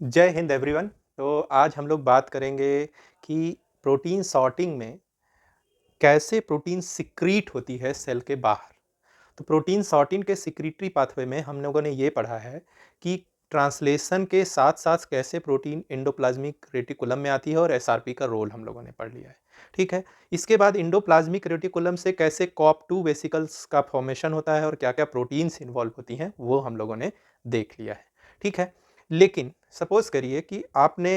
जय हिंद एवरीवन। तो आज हम लोग बात करेंगे कि प्रोटीन सॉर्टिंग में कैसे प्रोटीन सिक्रीट होती है सेल के बाहर। तो प्रोटीन सॉर्टिंग के सिक्रीटरी पाथवे में हम लोगों ने ये पढ़ा है कि ट्रांसलेशन के साथ साथ कैसे प्रोटीन एंडोप्लाज्मिक रेटिकुलम में आती है और एसआरपी का रोल हम लोगों ने पढ़ लिया है। ठीक है। इसके बाद एंडोप्लाज्मिक रेटिकुलम से कैसे कॉप2 वेसिकल्स का फॉर्मेशन होता है और क्या क्या प्रोटीन्स इन्वॉल्व होती हैं वो हम लोगों ने देख लिया है। ठीक है। लेकिन सपोज करिए कि आपने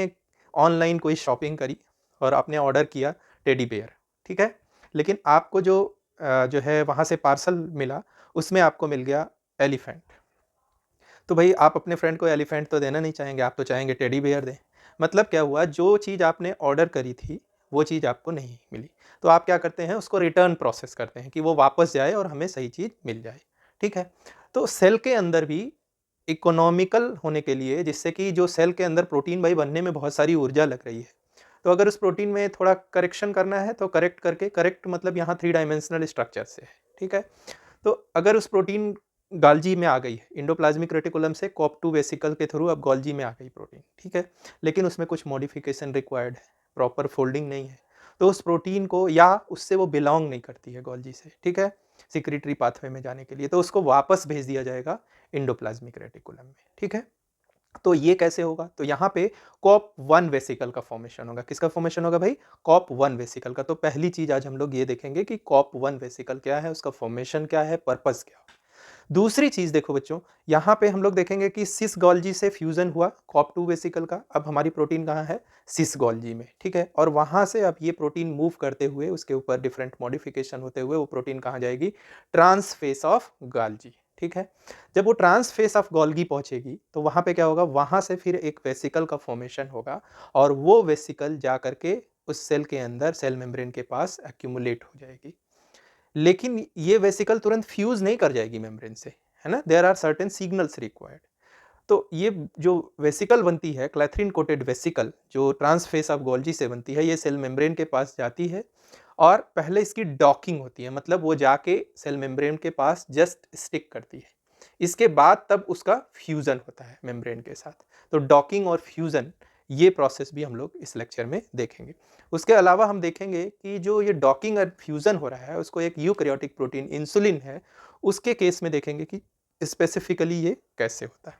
ऑनलाइन कोई शॉपिंग करी और आपने ऑर्डर किया टेडी बेयर। ठीक है। लेकिन आपको जो है वहाँ से पार्सल मिला, उसमें आपको मिल गया एलिफेंट। तो भाई आप अपने फ्रेंड को एलिफेंट तो देना नहीं चाहेंगे, आप तो चाहेंगे टेडी बियर दें। मतलब क्या हुआ, जो चीज़ आपने ऑर्डर करी थी वो चीज़ आपको नहीं मिली। तो आप क्या करते हैं, उसको रिटर्न प्रोसेस करते हैं कि वो वापस जाए और हमें सही चीज़ मिल जाए। ठीक है। तो सेल के अंदर भी इकोनॉमिकल होने के लिए, जिससे कि जो सेल के अंदर प्रोटीन भाई बनने में बहुत सारी ऊर्जा लग रही है, तो अगर उस प्रोटीन में थोड़ा करेक्शन करना है तो करेक्ट करके, करेक्ट मतलब यहाँ 3 डायमेंशनल स्ट्रक्चर से है। ठीक है। तो अगर उस प्रोटीन गाल्जी में आ गई है, एंडोप्लाज्मिक रेटिकुलम से कॉप2 वेसिकल के थ्रू अब गोल्जी में आ गई प्रोटीन। ठीक है। लेकिन उसमें कुछ मॉडिफिकेशन रिक्वायर्ड है, प्रॉपर फोल्डिंग नहीं है, तो उस प्रोटीन को, या उससे वो बिलोंग नहीं करती है गोल्जी से, ठीक है, सिक्रीटरी पाथवे में जाने के लिए, तो उसको वापस भेज दिया जाएगा एंडोप्लाज्मिक रेटिकुलम में। ठीक है। तो ये कैसे होगा, तो यहाँ पे कॉप1 वेसिकल का फॉर्मेशन होगा। किसका फॉर्मेशन होगा भाई? कॉप1 वेसिकल का। तो पहली चीज आज हम लोग ये देखेंगे कि कॉप1 वेसिकल क्या है, उसका फॉर्मेशन क्या है, पर्पस क्या है। दूसरी चीज देखो बच्चों, यहाँ पे हम लोग देखेंगे कि सिस गोल्जी से फ्यूजन हुआ कॉप2 वेसिकल का। अब हमारी प्रोटीन कहाँ है? सिस गोल्जी में। ठीक है। और वहां से अब ये प्रोटीन मूव करते हुए, उसके ऊपर डिफरेंट मॉडिफिकेशन होते हुए वो प्रोटीन कहाँ जाएगी? Trans face of गाल्जी। ठीक है। जब वो ट्रांसफेस ऑफ गोल्गी पहुंचेगी तो वहां पे क्या होगा, वहां से फिर एक वेसिकल का फॉर्मेशन होगा और वो वेसिकल जा करके उस सेल के अंदर, सेल मेम्ब्रेन के पास एक्यूमुलेट हो जाएगी। लेकिन ये वेसिकल तुरंत फ्यूज नहीं कर जाएगी मेम्ब्रेन से, है ना। There are certain signals required. तो ये जो वेसिकल बनती है, क्लैथरीन कोटेड वेसिकल, जो ट्रांसफेस ऑफ गोल्जी से बनती है, ये सेल मेम्ब्रेन के पास जाती है और पहले इसकी डॉकिंग होती है, मतलब वो जाके सेल मेम्ब्रेन के पास जस्ट स्टिक करती है। इसके बाद तब उसका फ्यूजन होता है मेम्ब्रेन के साथ। तो डॉकिंग और फ्यूजन, ये प्रोसेस भी हम लोग इस लेक्चर में देखेंगे। उसके अलावा हम देखेंगे कि जो ये डॉकिंग और फ्यूजन हो रहा है, उसको एक यूकैरियोटिक प्रोटीन इंसुलिन है, उसके केस में देखेंगे कि स्पेसिफिकली ये कैसे होता है।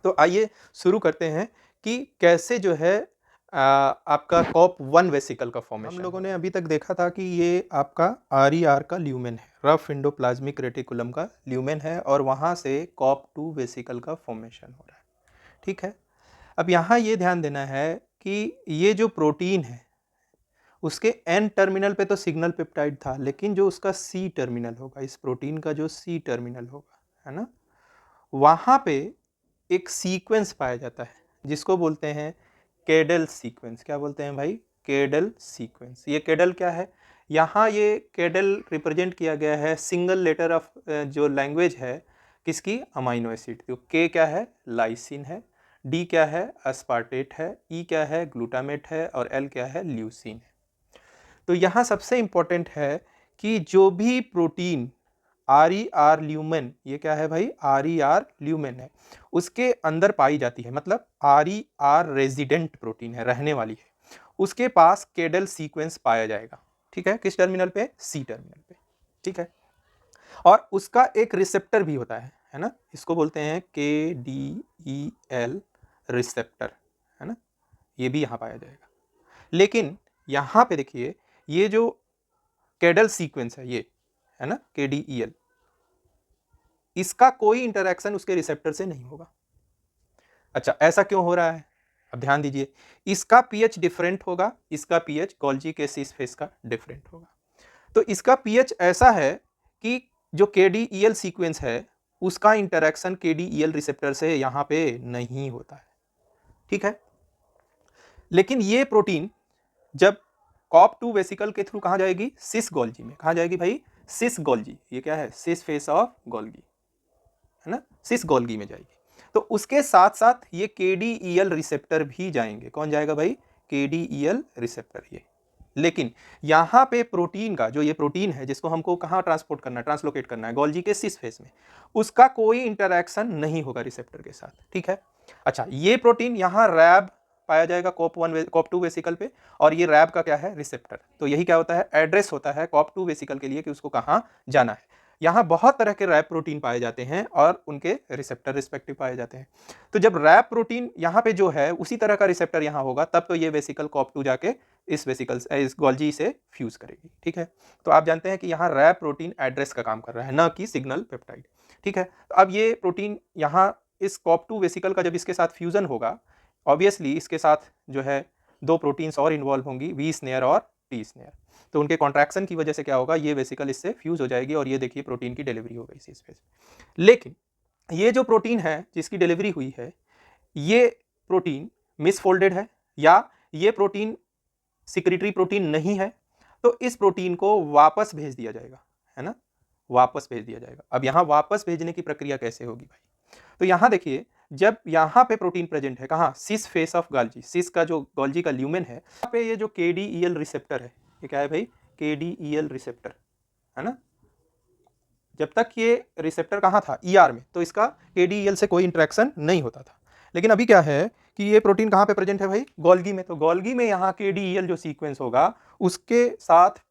तो आइए शुरू करते हैं कि कैसे जो है आपका कॉप1 वेसिकल का फॉर्मेशन। हम लोगों ने अभी तक देखा था कि ये आपका आर का ल्यूमेन है, रफ एंडोप्लाज्मिक रेटिकुलम का ल्यूमेन है, और वहाँ से कॉप2 वेसिकल का फॉर्मेशन हो रहा है। ठीक है। अब यहाँ ये ध्यान देना है कि ये जो प्रोटीन है, उसके एन टर्मिनल पे तो सिग्नल पेप्टाइड था, लेकिन जो उसका सी टर्मिनल होगा, इस प्रोटीन का जो सी टर्मिनल होगा, है ना, वहाँ पे एक सीक्वेंस पाया जाता है जिसको बोलते हैं केडल सीक्वेंस। क्या बोलते हैं भाई? Cradle sequence. ये केडल क्या है? यहाँ ये केडल रिप्रेजेंट किया गया है सिंगल लेटर ऑफ, जो लैंग्वेज है किसकी? Amino acid. तो के क्या है? लाइसिन है। डी क्या है? अस्पार्टेट है। ई क्या है? ग्लूटामेट है। और एल क्या है? ल्यूसीन है। तो यहाँ सबसे इंपॉर्टेंट है कि जो भी protein R E R lumen, ये क्या है भाई? आर ई आर ल्यूमेन है, उसके अंदर पाई जाती है, मतलब R E R resident protein है, रहने वाली है, उसके पास केडल सीक्वेंस पाया जाएगा। ठीक है। किस टर्मिनल पे? सी टर्मिनल पे। ठीक है। और उसका एक रिसेप्टर भी होता है ना, इसको बोलते हैं के डी ई एल रिसेप्टर, है ना, ये भी यहाँ पाया जाएगा। लेकिन यहाँ पे देखिए, ये जो केडल सीक्वेंस है, ये है ना, के डी ई एल, इसका कोई इंटरैक्शन उसके रिसेप्टर से नहीं होगा। अच्छा, ऐसा क्यों हो रहा है? अब ध्यान दीजिए, इसका पीएच डिफरेंट होगा, इसका पीएच गोल्जी के सिस फेस का डिफरेंट होगा। तो इसका पीएच ऐसा है कि जो केडीईएल सीक्वेंस है, उसका इंटरैक्शन केडीईएल रिसेप्टर से यहां पे नहीं होता है। ठीक है। लेकिन ये प्रोटीन जब कॉप2 वेसिकल के थ्रू कहां जाएगी? सिस गोल्जी में। कहां जाएगी भाई? सिस गोल्जी। ये क्या है? सिस फेस ऑफ गोल्गी, है ना, सिस गोल्गी में जाएगी। तो उसके साथ साथ ये केडीईएल रिसेप्टर भी जाएंगे। कौन जाएगा भाई? केडीईएल रिसेप्टर ये। लेकिन यहां पे प्रोटीन का, जो ये प्रोटीन है जिसको हमको कहां ट्रांसपोर्ट करना है, ट्रांसलोकेट करना है, गोल्जी के सिस फेस में, उसका कोई इंटरैक्शन नहीं होगा रिसेप्टर के साथ। ठीक है। अच्छा, ये प्रोटीन यहाँ रैब पाया जाएगा कॉप2 वेसिकल पे, और ये रैब का क्या है, रिसेप्टर। तो यही क्या होता है, एड्रेस होता है कॉप2 वेसिकल के लिए कि उसको कहाँ जाना है। यहाँ बहुत तरह के रैब प्रोटीन पाए जाते हैं और उनके रिसेप्टर रिस्पेक्टिव पाए जाते हैं। तो जब रैब प्रोटीन यहाँ पे जो है उसी तरह का रिसेप्टर यहाँ होगा, तब तो ये वेसिकल कॉप2 जाके इस वेसिकल इस गोल्जी से फ्यूज करेगी। ठीक है, तो आप जानते हैं कि यहाँ रैब प्रोटीन एड्रेस का काम कर रहा है, न कि सिग्नल पेप्टाइड। ठीक है, तो अब ये प्रोटीन यहाँ इस कॉप2 वेसिकल का जब इसके साथ फ्यूजन होगा, ऑब्वियसली इसके साथ जो है दो प्रोटीन्स और इन्वॉल्व होंगी, वी स्नेयर और टी स्नेयर। तो उनके कॉन्ट्रैक्शन की वजह से क्या होगा, ये वेसिकल इससे फ्यूज हो जाएगी और ये देखिए प्रोटीन की डिलीवरी हो गई इसी स्पेस। लेकिन ये जो प्रोटीन है जिसकी डिलीवरी हुई है, ये प्रोटीन मिसफोल्डेड है या ये प्रोटीन सिक्रिटरी प्रोटीन नहीं है, तो इस प्रोटीन को वापस भेज दिया जाएगा, है ना, वापस भेज दिया जाएगा। अब यहाँ वापस भेजने की प्रक्रिया कैसे होगी भाई, तो यहाँ देखिए, जब यहाँ पे प्रोटीन प्रेजेंट है, कहाँ, सिस फेस ऑफ गाल्जी, सिस का जो गोल्जी का ल्यूमेन है, यहाँ पे ये जो KDEL रिसेप्टर है, ये क्या है भाई, KDEL रिसेप्टर, है ना। जब तक ये रिसेप्टर कहाँ था, ER में, तो इसका KDEL से कोई इंटरेक्शन नहीं होता था। लेकिन अभी क्या है कि ये प्रोटीन कहाँ पे प्रेजेंट है भाई, गोल्गी में। तो गोल्गी में यहाँ KDEL जो सीक्वेंस होगा उसके साथ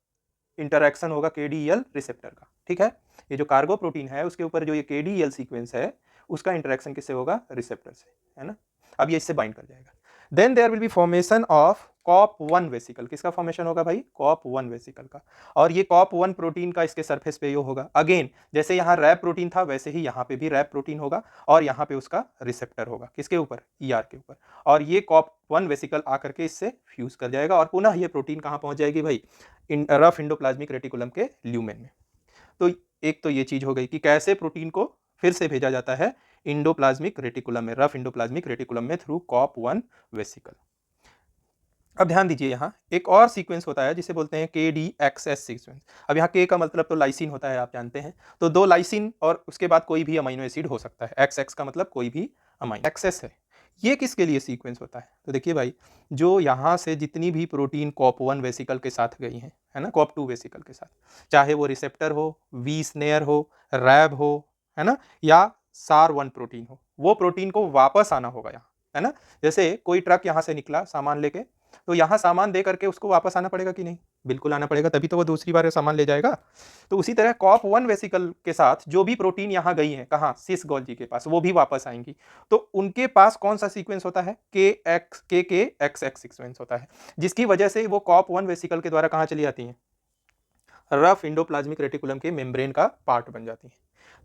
इंटरेक्शन होगा KDEL रिसेप्टर का। ठीक है, ये जो कार्गो प्रोटीन है उसके ऊपर जो ये KDEL सीक्वेंस है उसका इंटरेक्शन किससे होगा, रिसेप्टर से, है ना। अब ये इससे बाइंड कर जाएगा। Then there will be formation of कॉप1 वेसिकल। किसका फॉर्मेशन होगा भाई, कॉप1 वेसिकल का। और ये कॉप1 प्रोटीन का इसके सरफेस पे यो होगा। अगेन जैसे यहाँ रैब प्रोटीन था वैसे ही यहाँ पे भी रैब प्रोटीन होगा और यहाँ पे उसका रिसेप्टर होगा, किसके ऊपर, ER के ऊपर। और ये कॉप1 वेसिकल आकर के इससे फ्यूज कर जाएगा और पुनः ये प्रोटीन कहाँ पहुंच जाएगी भाई, रफ इंडोप्लाज्मिक रेटिकुलम के ल्यूमेन में। तो एक तो ये चीज हो गई कि कैसे प्रोटीन को फिर से भेजा जाता है इंडोप्लाज्मिक रेटिकुलम में, रफ इंडोप्लाज्मिक रेटिकुलम में थ्रू कॉप1 वेसिकल। अब ध्यान दीजिए, यहाँ एक और सीक्वेंस होता है जिसे बोलते हैं KDXS सीक्वेंस। अब यहाँ K का मतलब तो लाइसिन होता है, आप जानते हैं। तो दो लाइसिन और उसके बाद कोई भी अमीनो एसिड हो सकता है। XX का मतलब कोई भी अमीनो एक्सेस है। ये किसके लिए सीक्वेंस होता है, तो देखिए भाई, जो यहाँ से जितनी भी प्रोटीन कॉप1 वेसिकल के साथ गई हैं, है ना, कॉप2 वेसिकल के साथ, चाहे वो रिसेप्टर हो, वी स्नेयर हो, रैब हो, है ना, या SAR1 प्रोटीन हो, वो प्रोटीन को वापस आना होगा यहाँ, है ना। जैसे कोई ट्रक यहाँ से निकला सामान लेके, तो यहाँ सामान दे करके उसको वापस आना पड़ेगा कि नहीं, बिल्कुल आना पड़ेगा, तभी तो वो दूसरी बार सामान ले जाएगा। तो उसी तरह कॉप1 वेसिकल के साथ जो भी प्रोटीन यहाँ गई है, कहाँ, सिस गोल्जी के पास, वो भी वापस आएंगी। तो उनके पास कौन सा सीक्वेंस होता है, KKXX सीक्वेंस होता है, जिसकी वजह से वो कॉप1 वेसिकल के द्वारा कहाँ चली जाती हैं, रफ इंडोप्लाज्मिक रेटिकुलम के मेम्ब्रेन का पार्ट बन जाती हैं।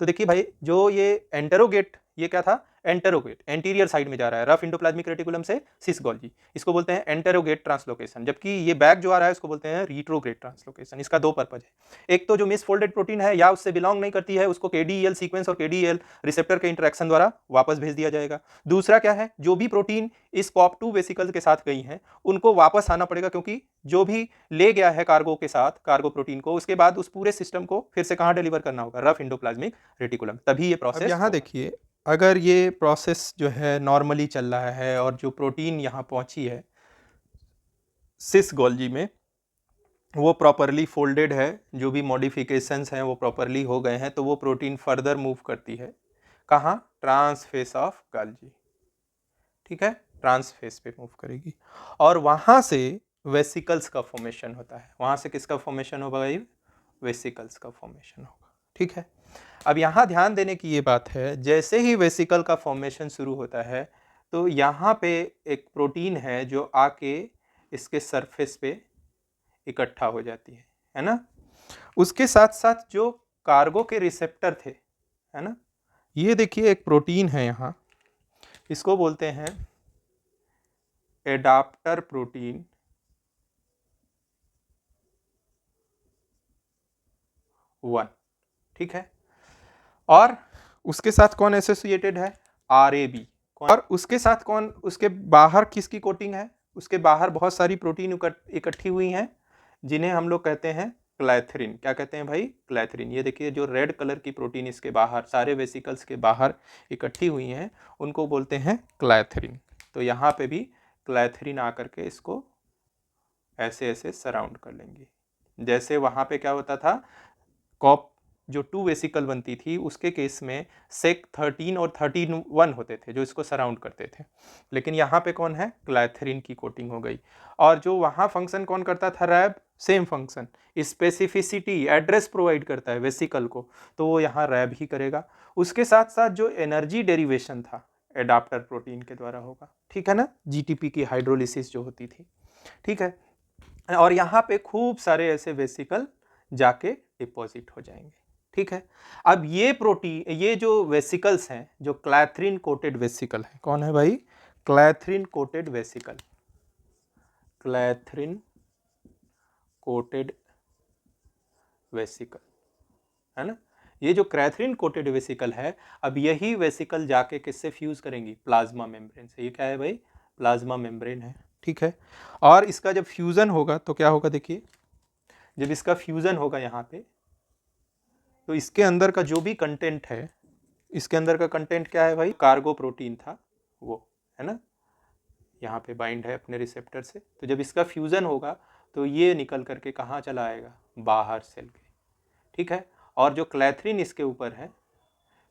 तो देखिए भाई, जो ये एंटेरोगेट, ये क्या था, एंटेरोगेट, एंटीरियर साइड में जा रहा है रफ इंडोप्लाज्मिक रेटिकुलम से सिस गोल्जी, इसको बोलते हैं एंटेरोगेट ट्रांसलोकेशन। जबकि ये बैक जो आ रहा है उसको बोलते हैं रिट्रोग्रेड ट्रांसलोकेशन। इसका दो पर्पज है, एक तो जो मिसफोल्डेड प्रोटीन है या उससे बिलोंग नहीं करती है उसको KDEL सीक्वेंस और KDEL रिसेप्टर के इंटरेक्शन द्वारा वापस भेज दिया जाएगा। दूसरा क्या है, जो भी प्रोटीन इस कॉप2 वेसिकल के साथ गई हैं उनको वापस आना पड़ेगा, क्योंकि जो भी ले गया है कार्गो के साथ, कार्गो प्रोटीन को, उसके बाद उस पूरे सिस्टम को फिर से कहाँ डिलीवर करना होगा, रफ इंडोप्लाज्मिक रेटिकुलम, तभी ये प्रोसेस। अब यहाँ देखिए, अगर ये प्रोसेस जो है नॉर्मली चल रहा है और जो प्रोटीन यहाँ पहुंची है सिस गोल्जी में वो प्रॉपरली फोल्डेड है, जो भी मॉडिफिकेशंस हैं वो प्रॉपरली हो गए हैं, तो वो प्रोटीन फर्दर मूव करती है कहाँ, ट्रांसफेस ऑफ गोल्जी। ठीक है, ट्रांसफेस पे मूव करेगी और वहां से वेसिकल्स का फॉर्मेशन होता है। वहां से किसका फॉर्मेशन होगा भाई, वेसिकल्स का फॉर्मेशन होगा। ठीक है, अब यहाँ ध्यान देने की ये बात है, जैसे ही वेसिकल का फॉर्मेशन शुरू होता है तो यहाँ पे एक प्रोटीन है जो आके इसके सरफेस पे इकट्ठा हो जाती है ना। उसके साथ साथ जो कार्गो के रिसेप्टर थे, है ना, ये देखिए एक प्रोटीन है यहाँ, इसको बोलते हैं एडाप्टर प्रोटीन 1। ठीक है, और उसके साथ कौन एसोसिएटेड है, RAB। और उसके साथ कौन, उसके बाहर किसकी कोटिंग है, उसके बाहर बहुत सारी प्रोटीन इकट्ठी हुई हैं जिन्हें हम लोग कहते हैं क्लैथरिन। क्या कहते हैं भाई, क्लैथरिन। ये देखिए जो रेड कलर की प्रोटीन इसके बाहर, सारे वेसिकल्स के बाहर इकट्ठी हुई हैं, उनको बोलते हैं क्लैथरिन। तो यहाँ पे भी क्लैथरिन आकर के इसको ऐसे ऐसे सराउंड कर लेंगी। जैसे वहाँ पे क्या होता था, कॉप जो 2 वेसिकल बनती थी उसके केस में सेक 13 और 31 होते थे जो इसको सराउंड करते थे। लेकिन यहाँ पे कौन है, क्लैथरीन की कोटिंग हो गई। और जो वहाँ फंक्शन कौन करता था, Rab, same function, specificity, address provide करता है वेसिकल को, तो वो यहाँ रैब ही करेगा। उसके साथ साथ जो एनर्जी डेरिवेशन था एडाप्टर प्रोटीन के द्वारा होगा, ठीक है ना, जीटीपी की हाइड्रोलिसिस जो होती थी, ठीक है। और यहाँ पे खूब सारे ऐसे वेसिकल जाके डिपॉजिट हो जाएंगे, ठीक है। अब ये प्रोटीन, ये जो वेसिकल्स हैं, जो क्लैथरीन कोटेड वेसिकल है, कौन है भाई, क्लैथरीन कोटेड वेसिकल, क्लैथरीन कोटेड वेसिकल, है ना। ये जो क्लैथरीन कोटेड वेसिकल है, अब यही वेसिकल जाके किससे फ्यूज करेंगी, प्लाज्मा मेम्ब्रेन से। ये क्या है भाई, प्लाज्मा मेम्ब्रेन है, ठीक है। और इसका जब फ्यूजन होगा तो क्या होगा, देखिए, जब इसका फ्यूजन होगा यहाँ पे, तो इसके अंदर का जो भी कंटेंट है, इसके अंदर का कंटेंट क्या है भाई, कार्गो प्रोटीन था वो, है ना, यहाँ पे बाइंड है अपने रिसेप्टर से। तो जब इसका फ्यूजन होगा तो ये निकल करके कहाँ चला आएगा, बाहर सेल के, ठीक है। और जो क्लैथरीन इसके ऊपर है,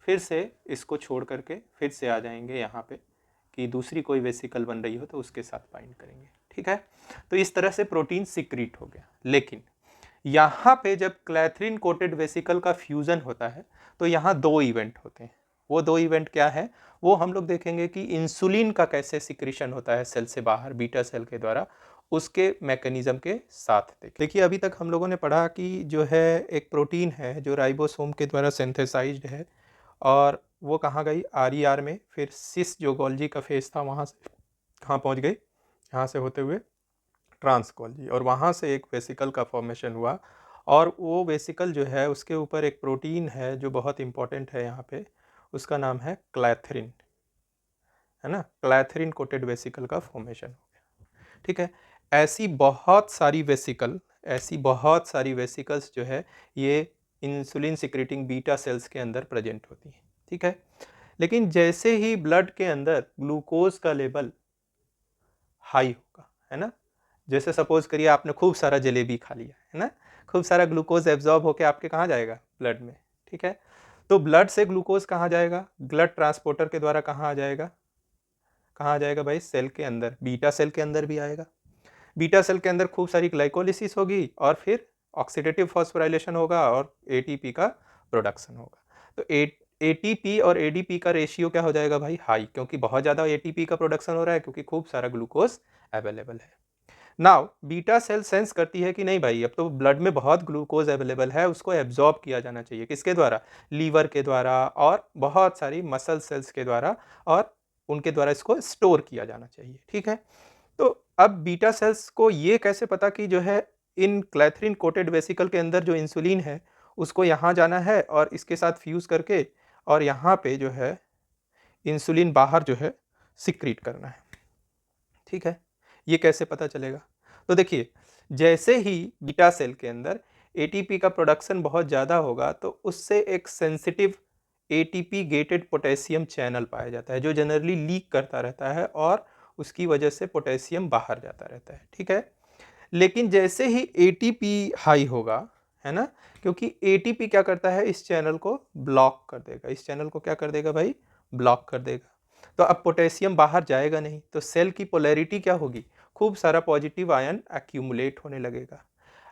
फिर से इसको छोड़ करके फिर से आ जाएंगे यहाँ पे कि दूसरी कोई वेसिकल बन रही हो तो उसके साथ बाइंड करेंगे, ठीक है। तो इस तरह से प्रोटीन सिक्रीट हो गया। लेकिन यहाँ पे जब क्लैथरीन कोटेड वेसिकल का फ्यूजन होता है तो यहाँ दो इवेंट होते हैं। वो दो इवेंट क्या है, वो हम लोग देखेंगे कि इंसुलिन का कैसे सिक्रीशन होता है सेल से बाहर बीटा सेल के द्वारा, उसके मैकेनिज्म के साथ देखिए। अभी तक हम लोगों ने पढ़ा कि जो है एक प्रोटीन है जो राइबोसोम के द्वारा सिंथेसाइज्ड है, और वो कहाँ गई, आर में, फिर सिस जो गोल्जी का फेस था वहाँ से कहाँ पहुँच गई, यहाँ से होते हुए ट्रांसगोल्जी, और वहाँ से एक वेसिकल का फॉर्मेशन हुआ। और वो वेसिकल जो है उसके ऊपर एक प्रोटीन है जो बहुत इंपॉर्टेंट है यहाँ पे, उसका नाम है क्लैथरीन, है ना। क्लैथरीन कोटेड वेसिकल का फॉर्मेशन हो गया, ठीक है। ऐसी बहुत सारी वेसिकल, ऐसी बहुत सारी वेसिकल्स जो है ये इंसुलिन सिक्रेटिंग बीटा सेल्स के अंदर प्रेजेंट होती हैं, ठीक है। लेकिन जैसे ही ब्लड के अंदर ग्लूकोज का लेवल हाई होगा, है ना, जैसे सपोज करिए आपने खूब सारा जलेबी खा लिया, है ना, खूब सारा ग्लूकोज एब्जॉर्ब होके आपके कहाँ जाएगा, ब्लड में, ठीक है। तो ब्लड से ग्लूकोज कहाँ जाएगा, ब्लड ट्रांसपोर्टर के द्वारा कहाँ आ जाएगा, कहाँ आ जाएगा भाई, सेल के अंदर, बीटा सेल के अंदर भी आएगा। बीटा सेल के अंदर खूब सारी ग्लाइकोलिसिस होगी और फिर ऑक्सीडेटिव फॉस्फोराइलेशन होगा और एटीपी का प्रोडक्शन होगा। तो एटीपी और एडीपी का रेशियो क्या हो जाएगा भाई, हाई, क्योंकि बहुत ज़्यादा एटीपी का प्रोडक्शन हो रहा है क्योंकि खूब सारा ग्लूकोज अवेलेबल है। नाउ बीटा सेल सेंस करती है कि नहीं भाई, अब तो ब्लड में बहुत ग्लूकोज अवेलेबल है, उसको एब्जॉर्ब किया जाना चाहिए, किसके द्वारा, लीवर के द्वारा और बहुत सारी मसल सेल्स के द्वारा, और उनके द्वारा इसको स्टोर किया जाना चाहिए, ठीक है। तो अब बीटा सेल्स को ये कैसे पता कि जो है इन क्लैथरीन कोटेड वेसिकल के अंदर जो इंसुलिन है उसको यहाँ जाना है और इसके साथ फ्यूज करके और यहाँ पे जो है इंसुलिन बाहर जो है सिक्रीट करना है, ठीक है। ये कैसे पता चलेगा, तो देखिए, जैसे ही बीटा सेल के अंदर एटीपी का प्रोडक्शन बहुत ज़्यादा होगा तो उससे एक sensitive ATP gated potassium channel पाया जाता है जो जनरली लीक करता रहता है और उसकी वजह से पोटेशियम बाहर जाता रहता है, ठीक है। लेकिन जैसे ही एटीपी हाई होगा, है ना, क्योंकि एटीपी क्या करता है, इस चैनल को ब्लॉक कर देगा, इस चैनल को क्या कर देगा भाई, ब्लॉक कर देगा। तो अब पोटेशियम बाहर जाएगा नहीं तो सेल की पोलैरिटी क्या होगी, खूब सारा पॉजिटिव आयन एक्यूमुलेट होने लगेगा।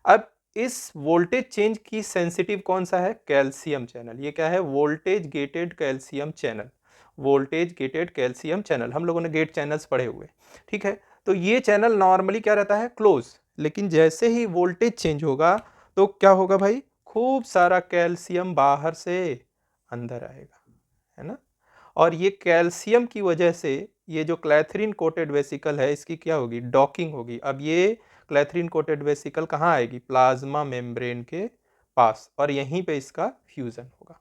अब इस वोल्टेज चेंज की सेंसिटिव कौन सा है, कैल्शियम चैनल। ये क्या है, voltage gated calcium channel, voltage gated calcium channel, हम लोगों ने गेट चैनल्स पढ़े हुए, ठीक है। तो ये चैनल नॉर्मली क्या रहता है, क्लोज, लेकिन जैसे ही वोल्टेज चेंज होगा तो क्या होगा भाई, खूब सारा कैल्शियम बाहर से अंदर आएगा, है ना। और ये कैल्शियम की वजह से ये जो क्लैथरीन कोटेड वेसिकल है इसकी क्या होगी, डॉकिंग होगी। अब ये क्लैथरीन कोटेड वेसिकल कहाँ आएगी, प्लाज्मा मेम्ब्रेन के पास, और यहीं पे इसका फ्यूजन होगा,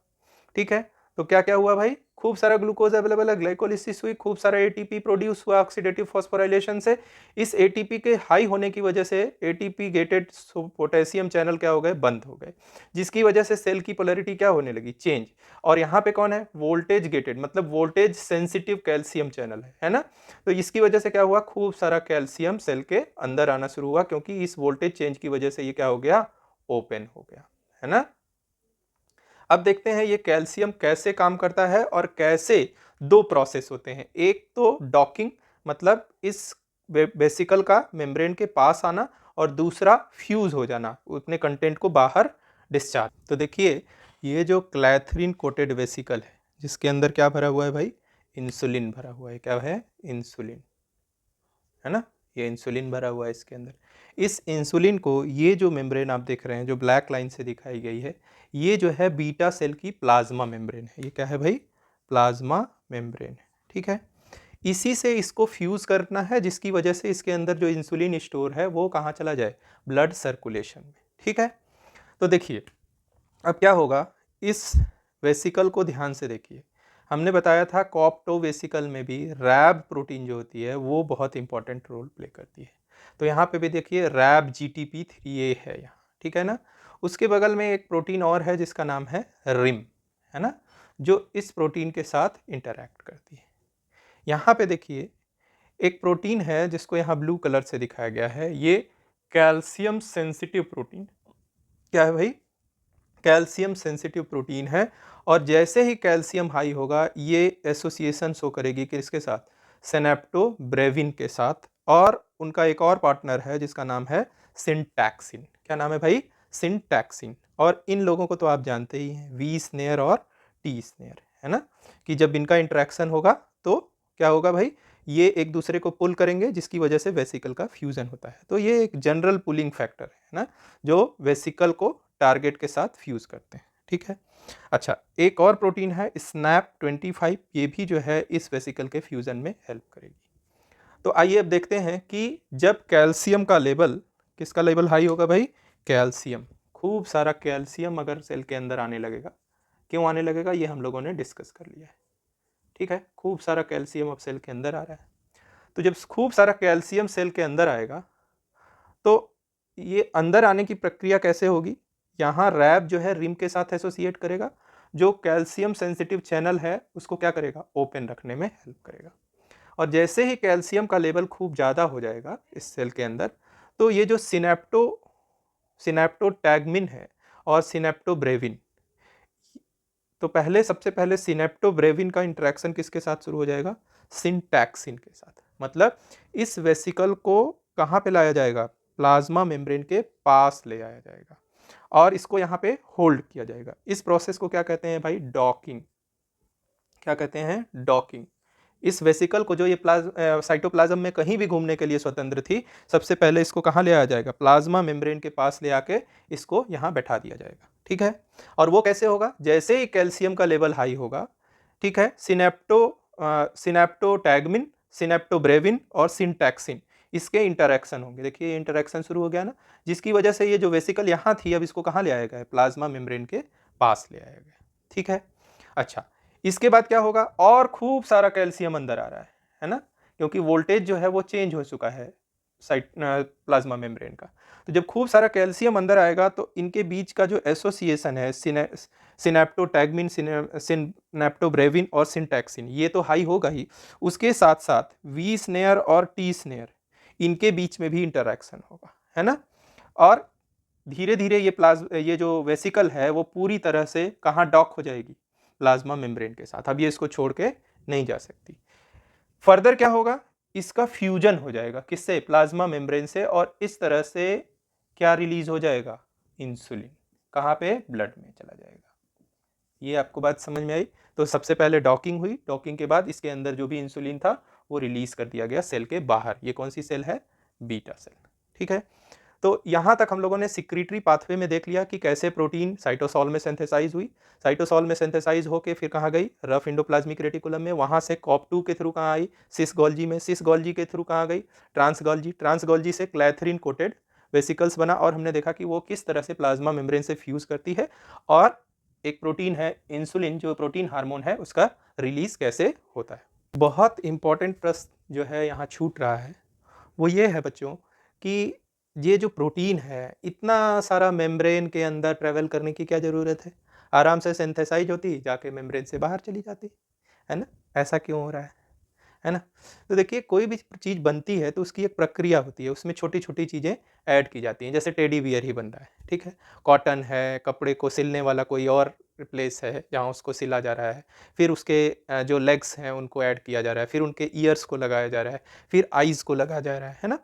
ठीक है। तो क्या क्या हुआ भाई, खूब सारा ग्लूकोज अवेलेबल है, ग्लाइकोलिसिस हुई, खूब सारा एटीपी प्रोड्यूस हुआ ऑक्सीडेटिव फॉस्फोराइलेशन से। इस एटीपी के हाई होने की वजह से एटीपी गेटेड पोटेशियम चैनल क्या हो गए, बंद हो गए, जिसकी वजह से सेल की पोलैरिटी क्या होने लगी, चेंज। और यहाँ पे कौन है, वोल्टेज गेटेड, मतलब वोल्टेज सेंसिटिव कैल्शियम चैनल है ना। तो इसकी वजह से क्या हुआ, खूब सारा कैल्शियम सेल के अंदर आना शुरू हुआ क्योंकि इस वोल्टेज चेंज की वजह से ये क्या हो गया, ओपन हो गया, है ना। अब देखते हैं ये कैल्शियम कैसे काम करता है और कैसे दो प्रोसेस होते हैं। एक तो डॉकिंग, मतलब इस वेसिकल का मेम्ब्रेन के पास आना, और दूसरा फ्यूज हो जाना, उतने कंटेंट को बाहर डिस्चार्ज। तो देखिए ये जो क्लैथरीन कोटेड वेसिकल है, जिसके अंदर क्या भरा हुआ है भाई, इंसुलिन भरा हुआ है। क्या है, इंसुलिन, है ना, ये इंसुलिन भरा हुआ है इसके अंदर। इस इंसुलिन को, ये जो मेम्ब्रेन आप देख रहे हैं जो ब्लैक लाइन से दिखाई गई है, ये जो है बीटा सेल की प्लाज्मा मेम्ब्रेन है। ये क्या है भाई, प्लाज्मा मेम्ब्रेन है, ठीक है। इसी से इसको फ्यूज करना है, जिसकी वजह से इसके अंदर जो इंसुलिन स्टोर है वो कहाँ चला जाए, ब्लड सर्कुलेशन में, ठीक है। तो देखिए अब क्या होगा, इस वेसिकल को ध्यान से देखिए। हमने बताया था कॉप्टो वेसिकल में भी रैब प्रोटीन जो होती है वो बहुत इंपॉर्टेंट रोल प्ले करती है। तो यहाँ पे भी देखिए रैब GTP3A है यहाँ, ठीक है ना। उसके बगल में एक प्रोटीन और है जिसका नाम है रिम, है ना, जो इस प्रोटीन के साथ इंटरैक्ट करती है। यहाँ पे देखिए एक प्रोटीन है जिसको यहाँ ब्लू कलर से दिखाया गया है, ये कैल्शियम सेंसिटिव प्रोटीन। क्या है भाई, कैल्शियम सेंसिटिव प्रोटीन है। और जैसे ही कैल्शियम हाई होगा, ये एसोसिएशन शो करेगी कि इसके साथ, सिनेप्टोब्रेविन के साथ, और उनका एक और पार्टनर है जिसका नाम है सिंटैक्सिन। क्या नाम है भाई, सिंटैक्सिन। और इन लोगों को तो आप जानते ही हैं, वी स्नेयर और टी स्नेयर, है ना, कि जब इनका इंटरेक्शन होगा तो क्या होगा भाई, ये एक दूसरे को पुल करेंगे, जिसकी वजह से वेसिकल का फ्यूजन होता है। तो ये एक जनरल पुलिंग फैक्टर है ना, जो वेसिकल को टारगेट के साथ फ्यूज करते हैं, ठीक है। अच्छा, एक और प्रोटीन है स्नैप 25, ये भी जो है इस वेसिकल के फ्यूजन में हेल्प करेगी। तो आइए अब देखते हैं कि जब कैल्शियम का लेवल, किसका लेवल हाई होगा भाई, कैल्शियम, खूब सारा कैल्शियम अगर सेल के अंदर आने लगेगा, क्यों आने लगेगा ये हम लोगों ने डिस्कस कर लिया है, ठीक है। खूब सारा कैल्शियम अब सेल के अंदर आ रहा है। तो जब खूब सारा कैल्शियम सेल के अंदर आएगा, तो ये अंदर आने की प्रक्रिया कैसे होगी, यहाँ रैब जो है रिम के साथ एसोसिएट करेगा, जो कैल्शियम सेंसिटिव चैनल है उसको क्या करेगा, ओपन रखने में हेल्प करेगा। और जैसे ही कैल्शियम का लेवल खूब ज़्यादा हो जाएगा इस सेल के अंदर, तो ये जो सिनेप्टोटैगमिन है और सिनेप्टोब्रेविन, तो पहले सबसे पहले सिनेप्टोब्रेविन का इंटरेक्शन किसके साथ शुरू हो जाएगा, सिंटैक्सिन के साथ। मतलब इस वेसिकल को कहाँ पे लाया जाएगा, प्लाज्मा मेम्ब्रेन के पास ले आया जाएगा और इसको यहाँ पे होल्ड किया जाएगा। इस प्रोसेस को क्या कहते हैं भाई, डॉकिंग। क्या कहते हैं, डॉकिंग। इस वेसिकल को, जो ये साइटोप्लाज्म में कहीं भी घूमने के लिए स्वतंत्र थी, सबसे पहले इसको कहाँ ले आया जाएगा, प्लाज्मा मेम्ब्रेन के पास ले आके इसको यहाँ बैठा दिया जाएगा, ठीक है। और वो कैसे होगा, जैसे ही कैल्शियम का लेवल हाई होगा, ठीक है, सिनेप्टोटैगमिन, सिनेप्टोब्रेविन और सिंटैक्सिन, इसके इंटरेक्शन होंगे। देखिए इंटरेक्शन शुरू हो गया ना, जिसकी वजह से ये जो वेसिकल यहाँ थी, अब इसको कहाँ ले आया गया, प्लाज्मा मेम्ब्रेन के पास ले आया गया, ठीक है। अच्छा, इसके बाद क्या होगा, और खूब सारा कैल्शियम अंदर आ रहा है ना, क्योंकि वोल्टेज जो है वो चेंज हो चुका है साइट प्लाज्मा मेम्ब्रेन का। तो जब खूब सारा कैल्शियम अंदर आएगा, तो इनके बीच का जो एसोसिएशन है सिनेप्टोटैगमिन, सिनेप्टोब्रेविन और सिंटैक्सिन, ये तो हाई होगा ही, उसके साथ साथ वी स्नेयर और टी स्नेयर, इनके बीच में भी इंटरैक्शन होगा, है ना। और धीरे धीरे ये जो वेसिकल है वो पूरी तरह से कहाँ डॉक हो जाएगी, प्लाज्मा मेम्ब्रेन के साथ। अब ये इसको छोड़ के नहीं जा सकती। फर्दर क्या होगा, इसका फ्यूजन हो जाएगा किससे, प्लाज्मा मेम्ब्रेन से, और इस तरह से क्या रिलीज हो जाएगा, इंसुलिन, कहाँ पे, ब्लड में चला जाएगा। ये आपको बात समझ में आई। तो सबसे पहले डॉकिंग हुई, डॉकिंग के बाद इसके अंदर जो भी इंसुलिन था वो रिलीज कर दिया गया सेल के बाहर। ये कौन सी सेल है, बीटा सेल, ठीक है। तो यहाँ तक हम लोगों ने सिक्रीटरी पाथवे में देख लिया कि कैसे प्रोटीन साइटोसॉल में सिंथेसाइज हुई, साइटोसॉल में सिंथेसाइज होकर फिर कहाँ गई, रफ इंडोप्लाज्मिक रेटिकुलम में, वहाँ से कॉप2 के थ्रू कहाँ आई, सिस गोल्जी में, सिस गोल्जी के थ्रू कहाँ गई, ट्रांस गोल्जी से क्लैथरीन कोटेड वेसिकल्स बना, और हमने देखा कि वो किस तरह से प्लाज्मा मेम्ब्रेन से फ्यूज करती है, और एक प्रोटीन है इंसुलिन, जो प्रोटीन हार्मोन है, उसका रिलीज कैसे होता है। बहुत इंपॉर्टेंट प्रश्न जो है यहाँ छूट रहा है, वो ये है बच्चों कि ये जो प्रोटीन है, इतना सारा मेम्ब्रेन के अंदर ट्रेवल करने की क्या ज़रूरत है, आराम से सिंथेसाइज होती, जाके मेम्ब्रेन से बाहर चली जाती, है ना। ऐसा क्यों हो रहा है ना। तो देखिए कोई भी चीज़ बनती है तो उसकी एक प्रक्रिया होती है, उसमें छोटी छोटी चीज़ें ऐड की जाती हैं। जैसे टेडी बियर ही बन रहा है, ठीक है, कॉटन है, कपड़े को सिलने वाला कोई और प्लेस है जहाँ उसको सिला जा रहा है, फिर उसके जो लेग्स हैं उनको ऐड किया जा रहा है, फिर उनके ईयर्स को लगाया जा रहा है, फिर आईज़ को लगाया जा रहा है ना?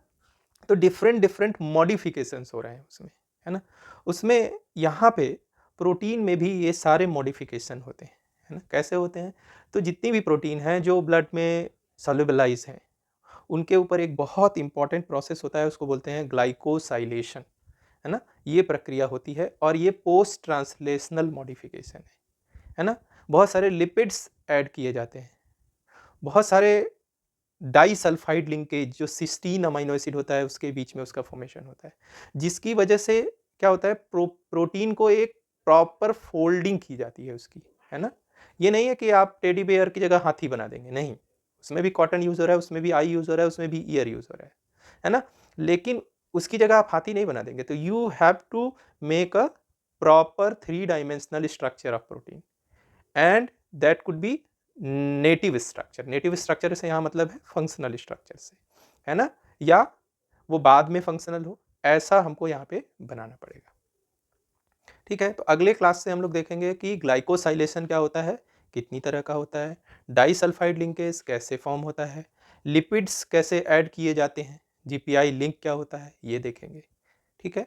तो डिफरेंट डिफरेंट मॉडिफिकेशंस हो रहे हैं उसमें, है ना? उसमें यहाँ पे प्रोटीन में भी ये सारे मॉडिफिकेशन होते हैं, है ना? कैसे होते हैं? तो जितनी भी प्रोटीन हैं जो ब्लड में सॉल्युबलाइज़ हैं, उनके ऊपर एक बहुत इंपॉर्टेंट प्रोसेस होता है, उसको बोलते हैं ग्लाइकोसाइलेशन, है ना? ये प्रक्रिया होती है और ये पोस्ट ट्रांसलेशनल मॉडिफिकेशन है ना? बहुत सारे लिपिड्स ऐड किए जाते हैं, बहुत सारे डाइसल्फाइड लिंकेज जो सिस्टीन अमीनो एसिड होता है उसके बीच में उसका फॉर्मेशन होता है, जिसकी वजह से क्या होता है प्रोटीन को एक प्रॉपर फोल्डिंग की जाती है उसकी, है ना? ये नहीं है कि आप टेडी बेयर की जगह हाथी बना देंगे, नहीं। उसमें भी कॉटन यूज़ हो रहा है, उसमें भी आई यूज़ हो रहा है, उसमें भी ईयर यूज़ हो रहा है ना? लेकिन उसकी जगह आप हाथी नहीं बना देंगे, तो you have to make a proper 3 dimensional structure of protein and that could be native structure से यहाँ मतलब है फंक्शनल स्ट्रक्चर से, है ना? या वो बाद में फंक्शनल हो, ऐसा हमको यहाँ पे बनाना पड़ेगा। ठीक है, तो अगले क्लास से हम लोग देखेंगे कि ग्लाइकोसाइलेशन क्या होता है, कितनी तरह का होता है, डाइसल्फाइड लिंकेज कैसे फॉर्म होता है, लिपिड्स कैसे ऐड किए जाते हैं, जीपीआई लिंक क्या होता है, ये देखेंगे। ठीक है।